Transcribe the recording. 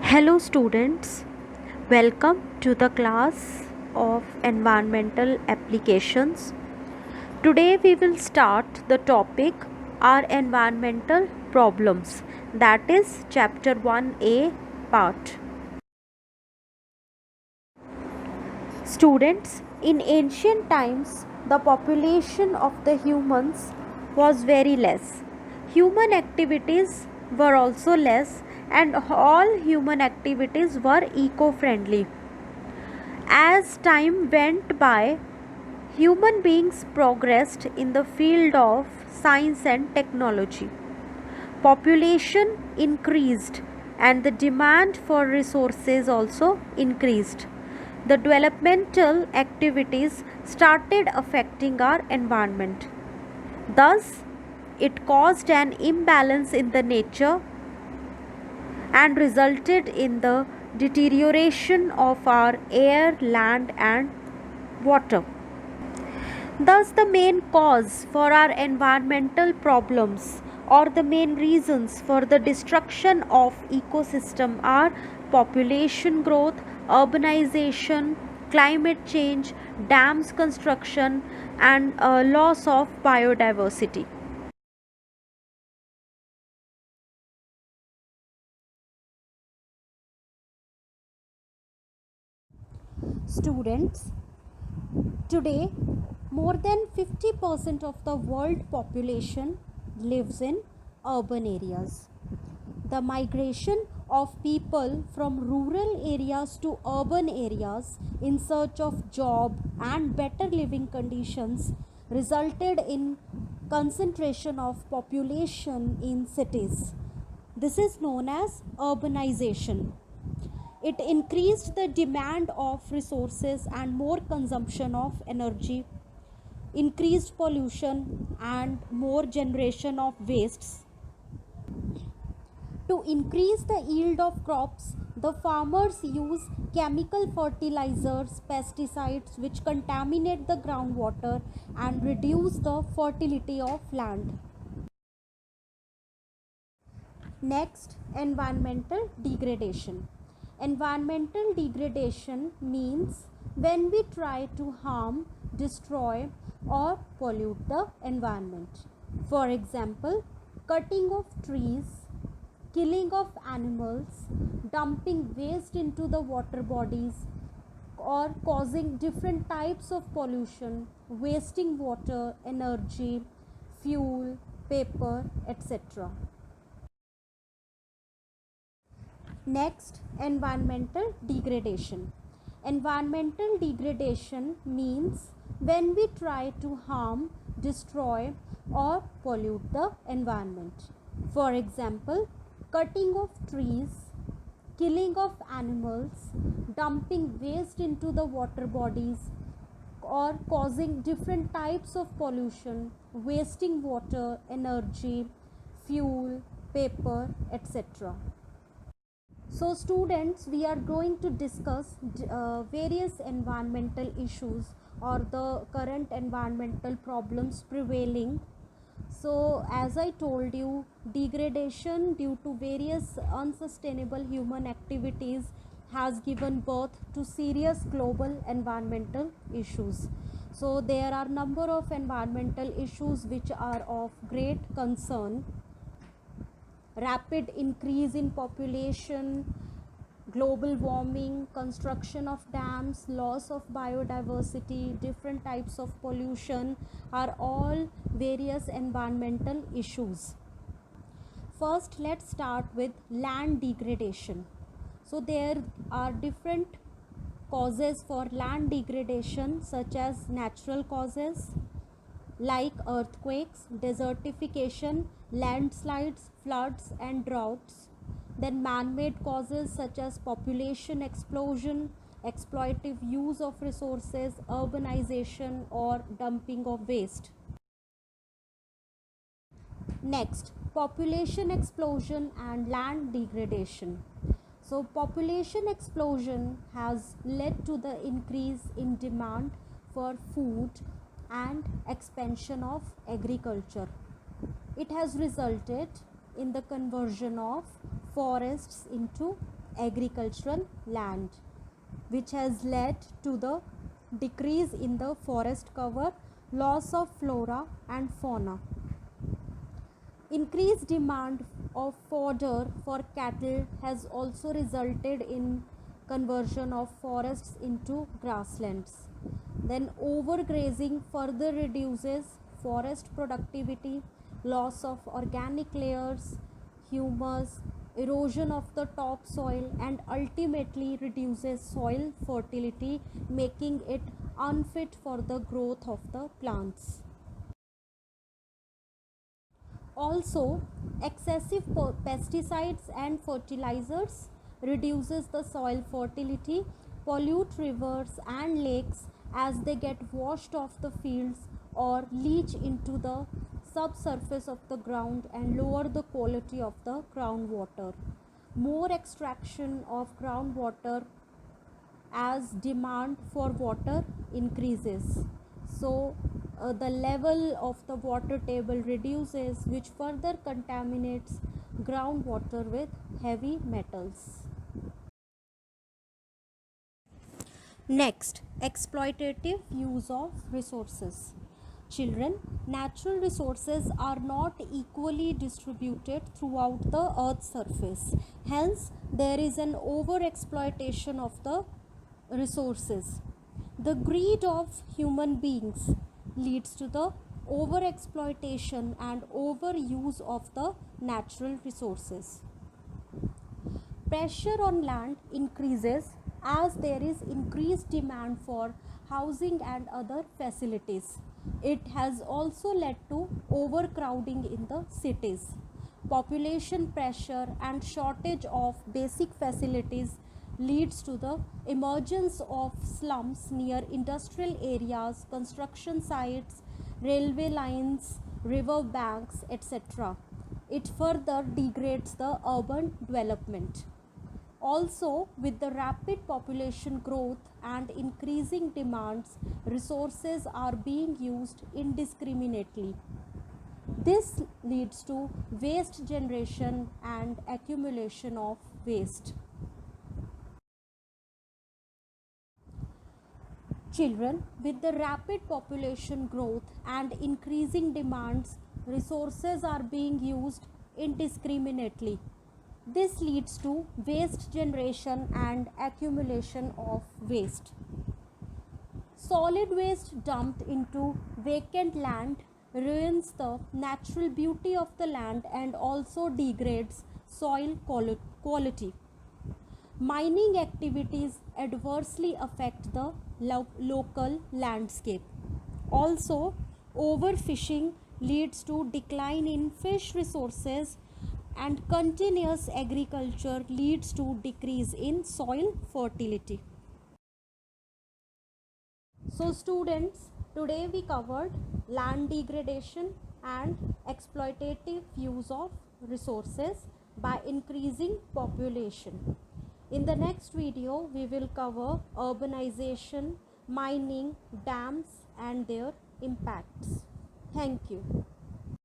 Hello students, welcome to the class of environmental applications. Today we will start the topic are environmental problems, that is chapter 1A part. Students, in ancient times the population of the humans was very less. Human activities were also less and all human activities were eco-friendly. As time went by, human beings progressed in the field of science and technology. Population increased and the demand for resources also increased. The developmental activities started affecting our environment. Thus, it caused an imbalance in the nature and resulted in the deterioration of our air, land, and water. Thus, the main cause for our environmental problems or the main reasons for the destruction of ecosystem are population growth, urbanization, climate change, dams construction, and loss of biodiversity. Students, today more than 50% of the world population lives in urban areas. The migration of people from rural areas to urban areas in search of job and better living conditions resulted in concentration of population in cities. This is known as urbanization. It increased the demand of resources and more consumption of energy, increased pollution and more generation of wastes. To increase the yield of crops, the farmers use chemical fertilizers, pesticides which contaminate the groundwater and reduce the fertility of land. Next, environmental degradation. Environmental degradation means when we try to harm, destroy, or pollute the environment. For example, cutting of trees, killing of animals, dumping waste into the water bodies, or causing different types of pollution, wasting water, energy, fuel, paper, etc. Next, environmental degradation. Environmental degradation means when we try to harm, destroy, or pollute the environment. For example, cutting of trees, killing of animals, dumping waste into the water bodies, or causing different types of pollution, wasting water, energy, fuel, paper, etc. So students, we are going to discuss various environmental issues or the current environmental problems prevailing. So as I told you, degradation due to various unsustainable human activities has given birth to serious global environmental issues. So there are number of environmental issues which are of great concern: rapid increase in population, global warming, construction of dams, loss of biodiversity, different types of pollution are all various environmental issues. First, let's start with land degradation. So there are different causes for land degradation, such as natural causes like earthquakes, desertification, landslides, floods, and droughts. Then man-made causes such as population explosion, exploitive use of resources, urbanization, or dumping of waste. Next, population explosion and land degradation. So population explosion has led to the increase in demand for food and expansion of agriculture. It has resulted in the conversion of forests into agricultural land, which has led to the decrease in the forest cover, loss of flora and fauna. Increased demand of fodder for cattle has also resulted in conversion of forests into grasslands. Then overgrazing further reduces forest productivity, loss of organic layers, humus, erosion of the topsoil, and ultimately reduces soil fertility, making it unfit for the growth of the plants. Also, excessive pesticides and fertilizers reduces the soil fertility, pollute rivers and lakes as they get washed off the fields or leach into the subsurface of the ground and lower the quality of the groundwater. More extraction of groundwater as demand for water increases. So the level of the water table reduces, which further contaminates groundwater with heavy metals. Next, exploitative use of resources. Children, natural resources are not equally distributed throughout the earth's surface. Hence, there is an overexploitation of the resources. The greed of human beings leads to the overexploitation and overuse of the natural resources. Pressure on land increases as there is increased demand for housing and other facilities. It has also led to overcrowding in the cities. Population pressure and shortage of basic facilities leads to the emergence of slums near industrial areas, construction sites, railway lines, river banks, etc. It further degrades the urban development. Also, with the rapid population growth and increasing demands, resources are being used indiscriminately. This leads to waste generation and accumulation of waste. Children, with the rapid population growth and increasing demands, resources are being used indiscriminately. This leads to waste generation and accumulation of waste. Solid waste dumped into vacant land ruins the natural beauty of the land and also degrades soil quality. Mining activities adversely affect the local landscape. Also, overfishing leads to decline in fish resources and continuous agriculture leads to decrease in soil fertility. So students, today we covered land degradation and exploitative use of resources by increasing population. In the next video, we will cover urbanization, mining, dams and their impacts. Thank you.